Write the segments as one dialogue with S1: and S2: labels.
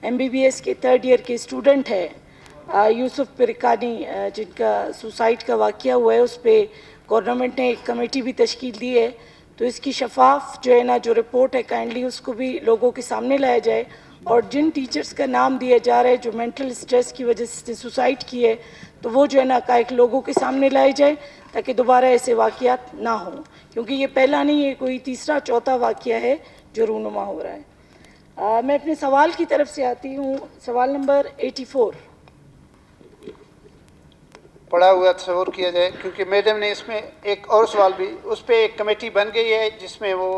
S1: MBBS के 3rd year के student है यूसुफ पिरकानी, जिनका सुसाइड का वाक़या हुआ है, उस पर गवर्नमेंट ने एक कमेटी भी तश्कील दी है। तो इसकी शफाफ जो है ना जो रिपोर्ट है, काइंडली उसको भी लोगों के सामने लाया जाए, और जिन टीचर्स का नाम दिया जा रहा है जो मेंटल स्ट्रेस की वजह से सुसाइड की है, तो वो जो है ना कायक लोगों के सामने लाए जाए ताकि दोबारा ऐसे वाक़यात ना हो, क्योंकि ये पहला नहीं है, कोई तीसरा चौथा वाक़या है जो रूनुमा हो रहा है। मैं अपने सवाल की तरफ से आती हूँ। सवाल नंबर 84
S2: पढ़ा हुआ तस्वुर किया जाए, क्योंकि मैडम ने इसमें एक और सवाल भी, उस पर एक कमेटी बन गई है जिसमें वो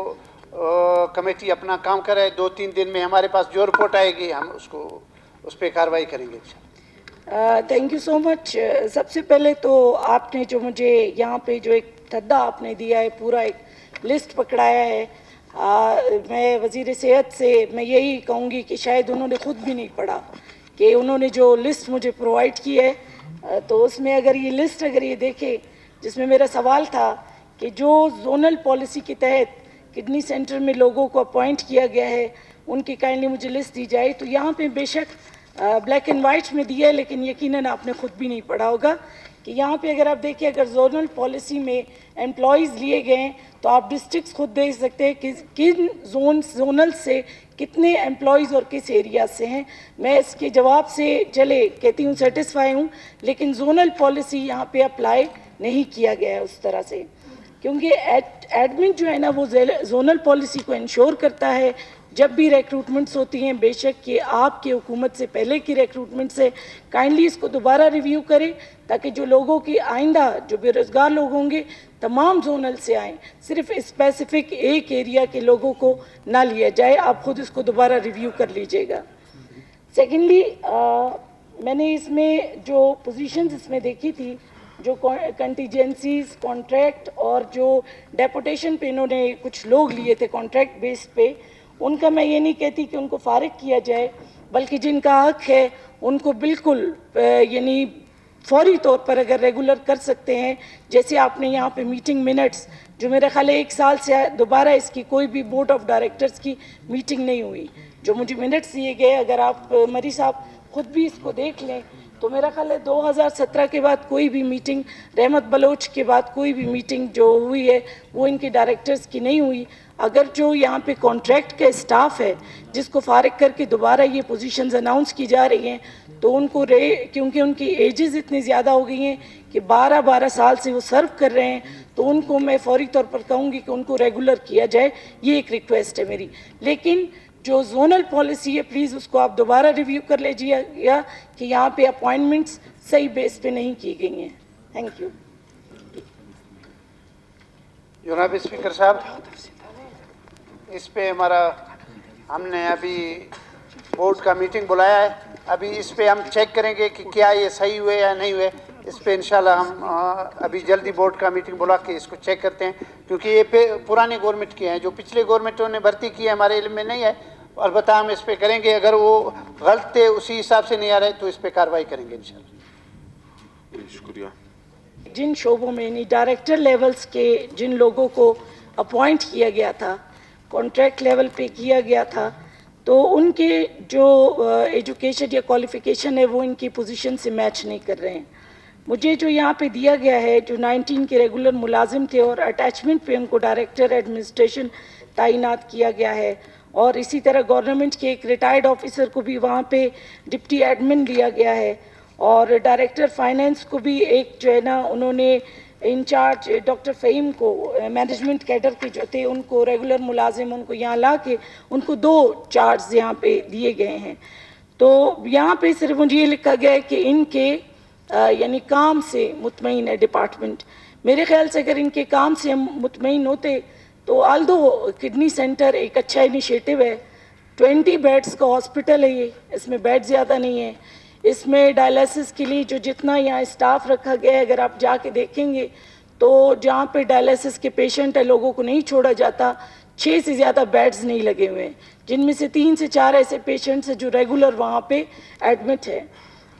S2: कमेटी अपना काम कर रहा है। 2-3 दिन में हमारे पास जो रिपोर्ट आएगी हम उसको उस पर कार्रवाई करेंगे।
S1: Thank you so much. सबसे पहले तो आपने जो मुझे यहाँ पे जो एक थद्दा आपने दिया है, पूरा एक लिस्ट पकड़ाया है, मैं वज़ीर सेहत से मैं यही कहूँगी कि शायद उन्होंने ख़ुद भी नहीं पढ़ा कि उन्होंने जो लिस्ट मुझे प्रोवाइड की है, तो उसमें अगर ये लिस्ट अगर ये देखें, जिसमें मेरा सवाल था कि जो जोनल पॉलिसी के तहत किडनी सेंटर में लोगों को अपॉइंट किया गया है, उनकी काइंडली मुझे लिस्ट दी जाए। तो यहाँ पे बेशक ब्लैक एंड वाइट में दिया है, लेकिन यकीनन आपने ख़ुद भी नहीं पढ़ा होगा कि यहाँ पे अगर आप देखिए, अगर जोनल पॉलिसी में एम्प्लॉयज़ लिए गए हैं, तो आप डिस्ट्रिक्ट्स खुद देख सकते हैं कि किन जोनल से कितने एम्प्लॉयज़ और किस एरिया से हैं। मैं इसके जवाब से चले कहती हूँ सेटिस्फाई हूँ, लेकिन जोनल पॉलिसी यहाँ पे अप्लाई नहीं किया गया है उस तरह से, क्योंकि एडमिन जो है ना वो जोनल पॉलिसी को इंश्योर करता है। जब भी रिक्रूटमेंट्स होती हैं, बेशक कि आपकी हुकूमत से पहले की रिक्रूटमेंट से काइंडली इसको दोबारा रिव्यू करें, ताकि जो लोगों की आइंदा जो बेरोज़गार लोग होंगे तमाम जोनल से आएँ, सिर्फ स्पेसिफिक एक एरिया के लोगों को ना लिया जाए। आप ख़ुद इसको दोबारा रिव्यू कर लीजिएगा। सेकेंडली, मैंने इसमें जो पोजीशंस इसमें देखी थी, जो कंटीजेंसीज, कॉन्ट्रैक्ट और जो डेपुटेशन पे इन्होंने कुछ लोग लिए थे कॉन्ट्रैक्ट बेस पे, उनका मैं ये नहीं कहती कि उनको फारिग किया जाए, बल्कि जिनका हक है उनको बिल्कुल यानी फौरी तौर पर अगर रेगुलर कर सकते हैं। जैसे आपने यहाँ पे मीटिंग मिनट्स, जो मेरा ख्याल है 1 साल से दोबारा इसकी कोई भी बोर्ड ऑफ डायरेक्टर्स की मीटिंग नहीं हुई, जो मुझे मिनट्स दिए गए, अगर आप मरी साहब खुद भी इसको देख लें, तो मेरा ख्याल है 2017 के बाद कोई भी मीटिंग, रहमत बलोच के बाद कोई भी मीटिंग जो हुई है वो इनके डायरेक्टर्स की नहीं हुई। अगर जो यहाँ पे कॉन्ट्रैक्ट का स्टाफ है जिसको फारिग करके दोबारा ये पोजीशंस अनाउंस की जा रही हैं, तो उनको क्योंकि उनकी एजेस इतनी ज़्यादा हो गई हैं कि 12-12 साल से वो सर्व कर रहे हैं, तो उनको मैं फौरी तौर पर कहूँगी कि उनको रेगुलर किया जाए। ये एक रिक्वेस्ट है मेरी। लेकिन जो जोनल पॉलिसी है, प्लीज़ उसको आप दोबारा रिव्यू कर लीजिएगा कि यहाँ पे अपॉइंटमेंट्स सही बेस पे नहीं की गई हैं। Thank you.
S2: जनाब स्पीकर साहब, इस पे हमने अभी बोर्ड का मीटिंग बुलाया है, अभी इस पे हम चेक करेंगे कि क्या ये सही हुए या नहीं हुए। इस पे इंशाल्लाह हम अभी जल्दी बोर्ड का मीटिंग बुला के इसको चेक करते हैं, क्योंकि ये पुरानी गवर्नमेंट की हैं, जो पिछले गवर्नमेंटों ने भर्ती की है हमारे इल्म में नहीं है। अलबत्ता हम इस पे करेंगे, अगर वो गलत थे उसी हिसाब से नहीं आ रहे तो इस पे कार्रवाई करेंगे इंशाल्लाह।
S3: शुक्रिया।
S1: जिन शोबों में यानी डायरेक्टर लेवल्स के जिन लोगों को अपॉइंट किया गया था, कॉन्ट्रैक्ट लेवल पे किया गया था, तो उनके जो एजुकेशन या क्वालिफ़िकेशन है वो इनकी पोजीशन से मैच नहीं कर रहे हैं। मुझे जो यहाँ पे दिया गया है, जो 19 के रेगुलर मुलाजिम थे और अटैचमेंट पे उनको डायरेक्टर एडमिनिस्ट्रेशन तैनात किया गया है, और इसी तरह गवर्नमेंट के एक रिटायर्ड ऑफिसर को भी वहाँ पे डिप्टी एडमिन लिया गया है, और डायरेक्टर फाइनेंस को भी एक जो है ना उन्होंने इंचार्ज डॉक्टर फ़हीम को, मैनेजमेंट कैडर के जो थे उनको रेगुलर मुलाजिम उनको यहाँ ला के उनको 2 चार्ज यहाँ पे दिए गए हैं। तो यहाँ पे सिर्फ मुझे ये लिखा गया है कि इनके यानी काम से मुतमईन है डिपार्टमेंट। मेरे ख्याल से अगर इनके काम से हम मुतमईन होते तो आल्दो किडनी सेंटर एक अच्छा इनिशिएटिव है, 20 बेड्स का हॉस्पिटल है ये, इसमें बेड ज़्यादा नहीं है। इसमें डायलिसिस के लिए जो जितना यहाँ स्टाफ रखा गया है, अगर आप जाके देखेंगे तो जहाँ पे डायलिसिस के पेशेंट है लोगों को नहीं छोड़ा जाता, 6 से ज़्यादा बेड्स नहीं लगे हुए हैं, जिनमें से 3 से 4 ऐसे पेशेंट्स हैं जो रेगुलर वहाँ पे एडमिट है।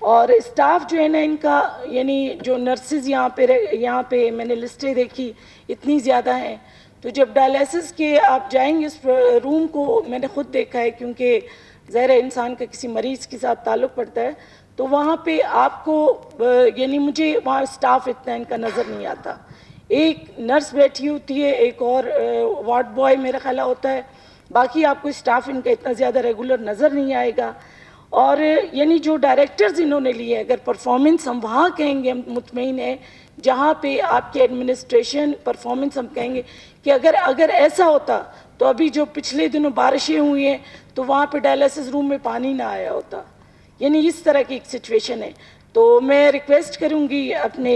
S1: और स्टाफ जो है ना इनका, यानी जो नर्सेज यहाँ पे मैंने लिस्टें देखी इतनी ज़्यादा हैं, तो जब डायलिसिस के आप जाएंगे इस रूम को मैंने खुद देखा है, क्योंकि ظاہر ہے انسان کا کسی مریض کے ساتھ تعلق پڑتا ہے تو وہاں پہ آپ کو یعنی مجھے وہاں اسٹاف اتنا ان کا نظر نہیں آتا. ایک نرس بیٹھی ہوتی ہے, ایک اور وارڈ بوائے میرا خیال ہوتا ہے, باقی آپ کو اسٹاف ان کا اتنا زیادہ ریگولر نظر نہیں آئے گا. اور یعنی جو ڈائریکٹرز انہوں نے لیے, اگر پرفارمنس ہم وہاں کہیں گے ہم مطمئن ہیں جہاں پہ آپ کی ایڈمنسٹریشن پرفارمنس ہم کہیں گے کہ اگر ایسا ہوتا تو ابھی جو پچھلے دنوں بارشیں ہوئی ہیں تو وہاں پہ ڈائلسس روم میں پانی نہ آیا ہوتا. یعنی اس طرح کی ایک سچویشن ہے. تو میں ریکویسٹ کروں گی اپنے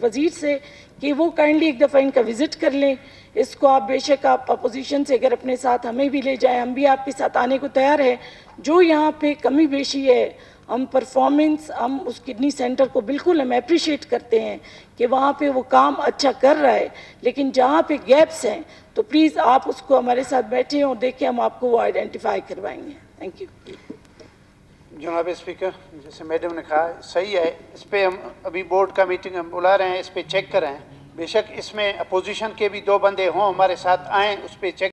S1: وزیر سے کہ وہ کائنڈلی ایک دفعہ ان کا وزٹ کر لیں. اس کو آپ بے شک آپ اپوزیشن سے اگر اپنے ساتھ ہمیں بھی لے جائیں, ہم بھی آپ کے ساتھ آنے کو تیار ہیں. جو یہاں پہ کمی بیشی ہے, ہم پرفارمنس ہم اس کڈنی سینٹر کو بالکل ہم اپریشیٹ کرتے ہیں کہ وہاں پہ وہ کام اچھا کر رہا ہے, لیکن جہاں پہ گیپس ہیں تو پلیز آپ اس کو ہمارے ساتھ بیٹھیں اور دیکھیں, ہم آپ کو وہ آئیڈینٹیفائی کروائیں گے. Thank you.
S2: جناب اسپیکر, جیسے میڈم نے کہا صحیح ہے, اس پہ ہم ابھی بورڈ کا میٹنگ ہم بلا رہے ہیں, اس پہ چیک کریں. بے شک اس میں اپوزیشن کے بھی 2 بندے ہوں ہمارے ساتھ, آئیں اس پہ چیک